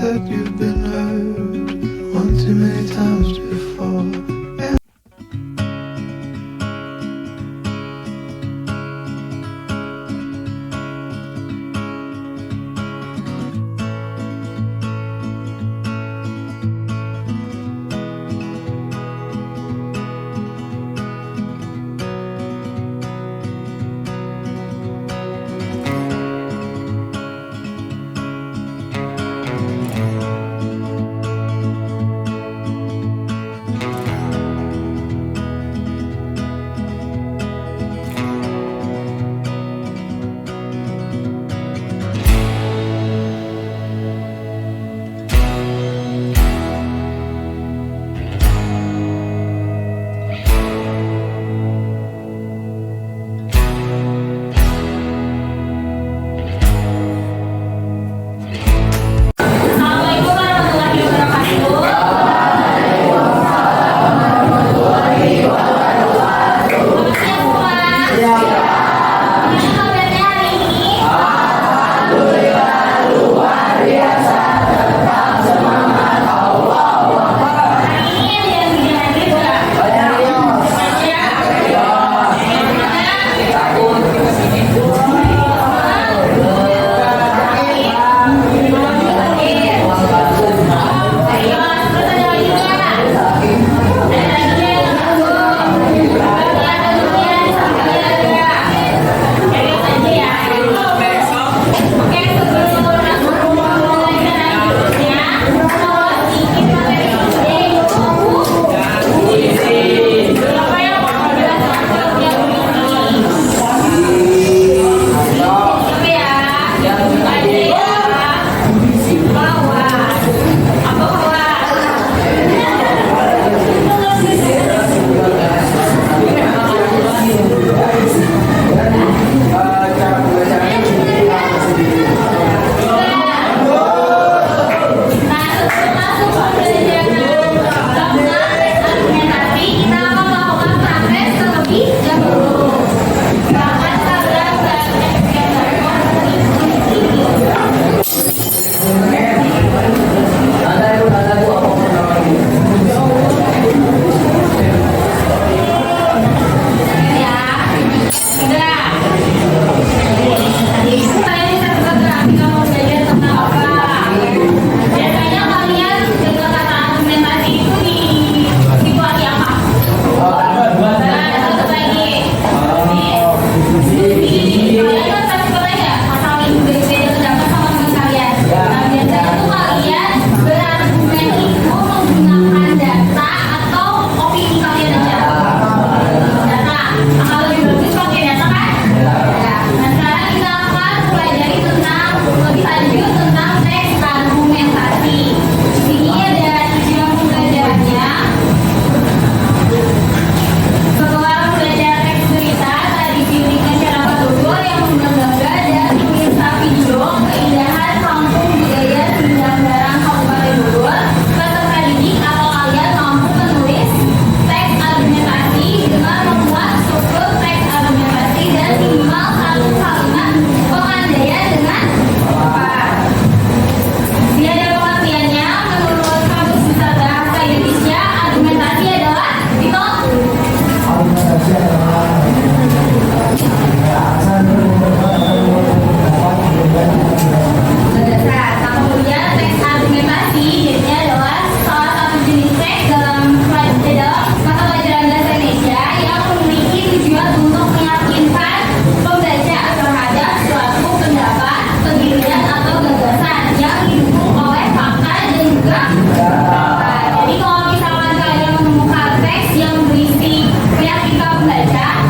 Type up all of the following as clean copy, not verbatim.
that you've been hurt one too many times before.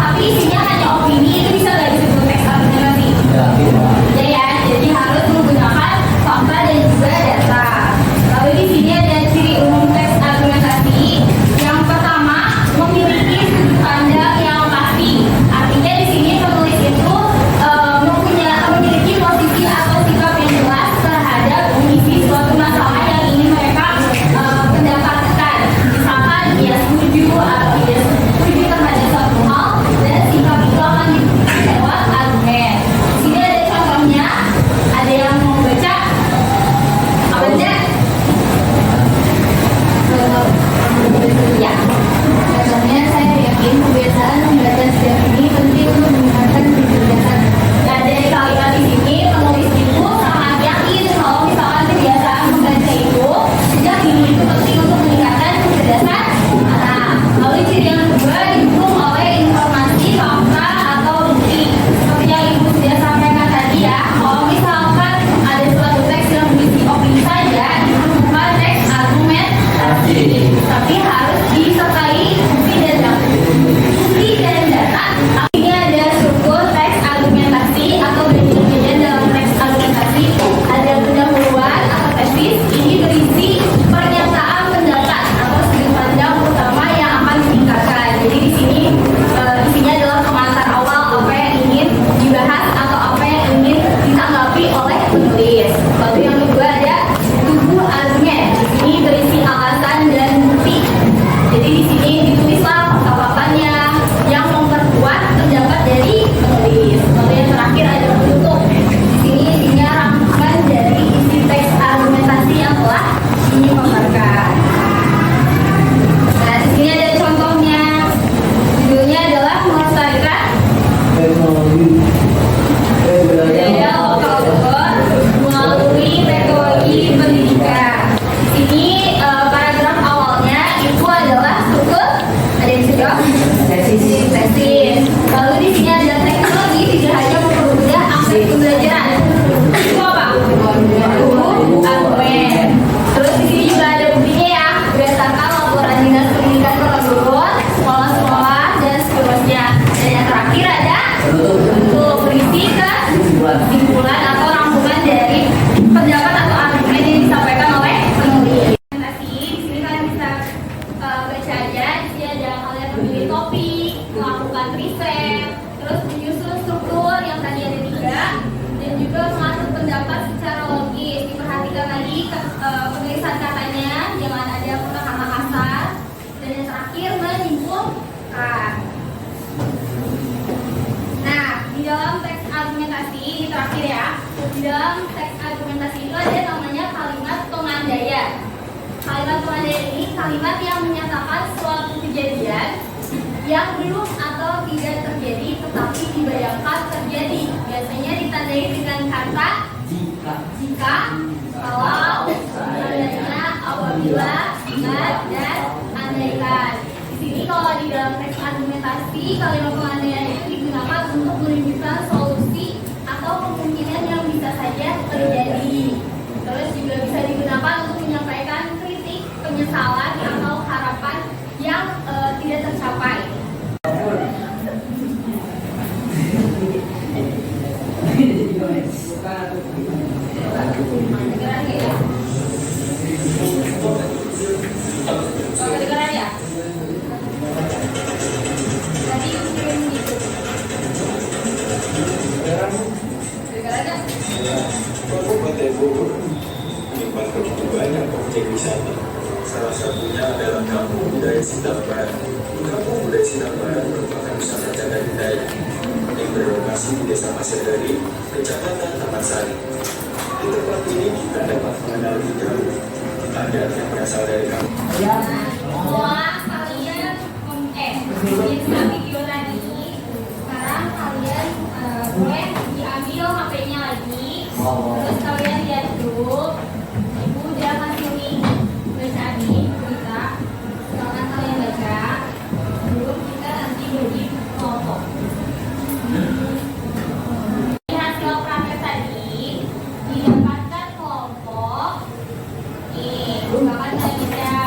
Tapi isinya hanya opini, itu bisa nggak disebut teks Lalu yang terakhir ada penutup. Di sini isinya rangkuman dari isi teks argumentasi yang telah dipaparkan. Nah, di sini ada contohnya. Judulnya adalah melestarikan budaya lokal Bogor melalui teknologi pendidikan. Di sini paragraf awalnya itu adalah struktur. Ada yang bisa jawab? Tesis. Lalu di sini ada teknologi, tidak hanya mempermudah akses pembelajaran. Itu apa? Argumen. Terus di sini juga ada buktinya ya, berdasarkan laporan dinas pendidikan Kota Bogor, sekolah-sekolah dan seterusnya. Dan yang terakhir ada untuk berisi kesimpulan atau rangkuman dari pendapat atau argumen yang disampaikan oleh penulis. Di sini kalian bisa baca aja. Di sini ada kalian memilih topik, melakukan riset, terus menyusun struktur yang tadi ada 3, dan juga mengatur pendapat secara logis. Diperhatikan lagi penulisan katanya, jangan ada kata-kata kasar. Dan yang terakhir menyimpulkan. Nah, di dalam teks argumentasi ini terakhir ya. Di dalam teks argumentasi itu ada namanya kalimat pengandaian. Kalimat pengandaian ini kalimat yang menyatakan suatu kejadian yang belum atau tidak terjadi tetapi dibayangkan terjadi. Biasanya ditandai dengan kata jika, kalau, seandainya, apabila, jika, dan andaikan. Di sini kalau di dalam teks argumentasi kalimat pengandaian itu digunakan untuk menunjukkan solusi atau kemungkinan yang bisa saja terjadi. Terus juga bisa digunakan untuk menyampaikan kritik, penyesalan atau harapan yang tidak tercapai. Kedengaran ya? Tadi kirim gitu. Kedengaran ya? Kabupaten Bogor menyimpan begitu banyak objek wisata. Salah satunya adalah Kampung Budaya Sindang Barat. Kampung Budaya Sindang Barat merupakan wisata cagar budaya yang berlokasi di Desa Pasir Dari, Kecamatan Taman Sari. Di tempat ini kita dapat mengenali jauh adat yang berasal dari kampung. Setelah kalian lihat video tadi, sekarang kalian boleh diambil HP-nya lagi. Terus kalian lihat dulu. Ibu udah kasih link baca nih berita. Sekarang kalian baca. Sebelum kita nanti bagi kelompok. Ini hasil praktek tadi didapatkan kelompok. Nih, silakan kalian baca.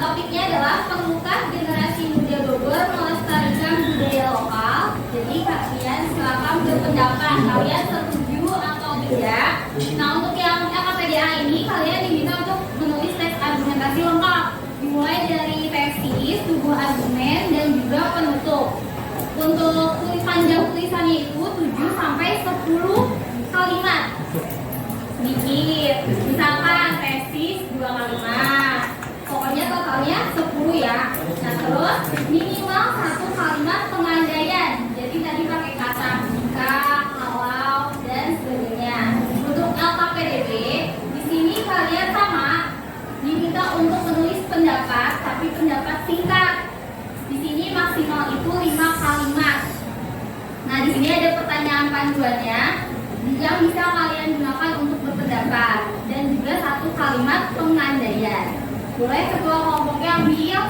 Topiknya adalah pemuka generasi muda Bogor melestarikan budaya lokal. Jadi kalian silakan berpendapat kalian setuju atau tidak. Nah, untuk yang LKPDA ini kalian diminta untuk menulis teks argumentasi lengkap, dimulai dari tesis, tubuh argumen, dan juga penutup. Untuk panjang tulisannya itu 7 sampai 10 kalimat. Sedikit. Misalkan tesis 2 kalimat. Pokoknya totalnya 10 ya. Nah, terus minimal 1 kalimat pengandaian. Jadi tadi pakai kata jika, kalau, dan sebagainya. Untuk LKPDB, di sini kalian sama diminta untuk menulis pendapat, tapi pendapat singkat. Di sini maksimal itu 5 kalimat. Nah, di sini ada pertanyaan panduannya yang bisa kalian gunakan untuk berpendapat, dan juga 1 kalimat pengandaian. Boleh ketua kelompoknya ambil.